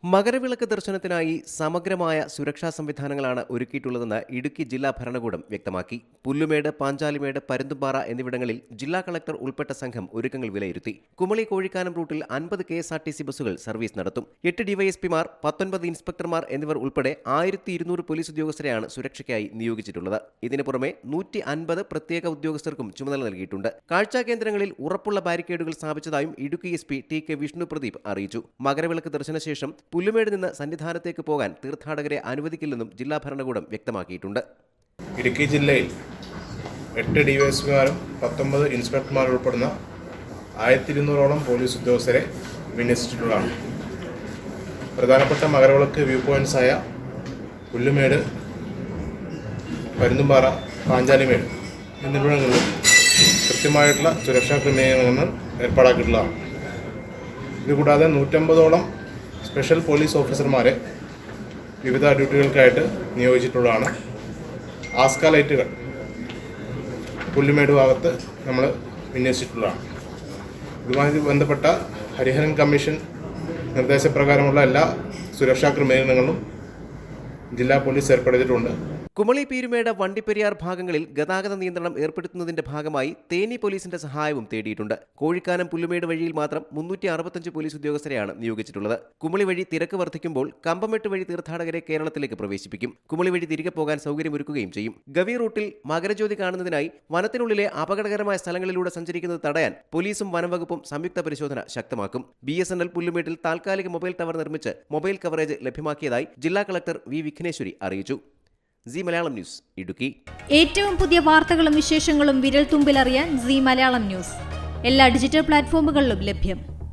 മകരവിളക്ക് ദർശനത്തിനായി സമഗ്രമായ സുരക്ഷാ സംവിധാനങ്ങളാണ് ഒരുക്കിയിട്ടുള്ളതെന്ന് ഇടുക്കി ജില്ലാ ഭരണകൂടം വ്യക്തമാക്കി. പുല്ലുമേട്, പാഞ്ചാലിമേട്, പരുന്തുംപാറ എന്നിവിടങ്ങളിൽ ജില്ലാ കളക്ടർ ഉൾപ്പെട്ട സംഘം ഒരുക്കങ്ങൾ വിലയിരുത്തി. കുമളി കോഴിക്കാനം റൂട്ടിൽ 50 KSRTC ബസ്സുകൾ സർവീസ് നടത്തും. 8 ഡിവൈഎസ്പിമാർ, 19 ഇൻസ്പെക്ടർമാർ എന്നിവർ ഉൾപ്പെടെ 1200 പോലീസ് ഉദ്യോഗസ്ഥരെയാണ് സുരക്ഷയ്ക്കായി നിയോഗിച്ചിട്ടുള്ളത്. ഇതിനു പുറമെ 150 പ്രത്യേക ഉദ്യോഗസ്ഥർക്കും ചുമതല നൽകിയിട്ടുണ്ട്. കാഴ്ചാ കേന്ദ്രങ്ങളിൽ ഉറപ്പുള്ള ബാരിക്കേഡുകൾ സ്ഥാപിച്ചതായും ഇടുക്കി SP TK വിഷ്ണു പ്രദീപ് അറിയിച്ചു. മകരവിളക്ക് ദർശനശേഷം പുല്ലുമേട് നിന്ന് സന്നിധാനത്തേക്ക് പോകാൻ തീർത്ഥാടകരെ അനുവദിക്കില്ലെന്നും ജില്ലാ ഭരണകൂടം വ്യക്തമാക്കിയിട്ടുണ്ട്. ഇടുക്കി ജില്ലയിൽ 8 ഡിവൈഎസ്പിമാരും 19 ഇൻസ്പെക്ടർമാരും ഉൾപ്പെടുന്ന 1200ഓളം പോലീസ് ഉദ്യോഗസ്ഥരെ വിന്യസിച്ചിട്ടുള്ളതാണ്. പ്രധാനപ്പെട്ട മകരവിളക്ക് വ്യൂ പോയിന്റ്സായ പുല്ലുമേട്, പരുന്തുംപാറ, പാഞ്ചാലിമേട് എന്നിവിടങ്ങളിൽ കൃത്യമായിട്ടുള്ള സുരക്ഷാ ക്രമീകരണങ്ങൾ ഏർപ്പാടാക്കിയിട്ടുള്ളതാണ്. ഇതുകൂടാതെ 150ഓളം സ്പെഷ്യൽ പോലീസ് ഓഫീസർമാരെ വിവിധ ഡ്യൂട്ടികൾക്കായിട്ട് നിയോഗിച്ചിട്ടുള്ളതാണ്. ആസ്ക ലൈറ്റുകൾ പുല്ലുമേട് ഭാഗത്ത് നമ്മൾ വിന്യസിച്ചിട്ടുള്ളതാണ്. ഇതുമായി ബന്ധപ്പെട്ട ഹരിഹരൻ കമ്മീഷൻ നിർദ്ദേശപ്രകാരമുള്ള എല്ലാ സുരക്ഷാ ക്രമീകരണങ്ങളും ജില്ലാ പോലീസ് ഏർപ്പെടുത്തിയിട്ടുണ്ട്. കുമളി, പീരുമേട്, വണ്ടിപ്പെരിയാർ ഭാഗങ്ങളിൽ ഗതാഗത നിയന്ത്രണം ഏർപ്പെടുത്തുന്നതിന്റെ ഭാഗമായി തേനി പോലീസിന്റെ സഹായവും തേടിയിട്ടുണ്ട്. കോഴിക്കാനം, പുല്ലുമേട് വഴിയിൽ മാത്രം 365 പോലീസ് ഉദ്യോഗസ്ഥരെയാണ് നിയോഗിച്ചിട്ടുള്ളത്. കുമളി വഴി തിരക്ക് വർദ്ധിക്കുമ്പോൾ കമ്പമെട്ട് വഴി തീർത്ഥാടകരെ കേരളത്തിലേക്ക് പ്രവേശിപ്പിക്കും. കുമളി വഴി തിരികെ പോകാൻ സൗകര്യമൊരുക്കുകയും ചെയ്യും. ഗവി റൂട്ടിൽ മകരജ്യോതി കാണുന്നതിനായി വനത്തിനുള്ളിലെ അപകടകരമായ സ്ഥലങ്ങളിലൂടെ സഞ്ചരിക്കുന്നത് തടയാൻ പോലീസും വനംവകുപ്പും സംയുക്ത പരിശോധന ശക്തമാക്കും. BSNL പുല്ലുമേട്ടിൽ താൽക്കാലിക മൊബൈൽ ടവർ നിർമ്മിച്ച് മൊബൈൽ കവറേജ് ലഭ്യമാക്കിയതായി ജില്ലാ കളക്ടർ V വിഘ്നേശ്വരി അറിയിച്ചു. C Malayalam news, Idukki. ഏറ്റവും പുതിയ വാർത്തകളും വിശേഷങ്ങളും വിരൽ തുമ്പിലറിയാൻ സി മലയാളം ന്യൂസ് എല്ലാ ഡിജിറ്റൽ പ്ലാറ്റ്ഫോമുകളിലും ലഭ്യം.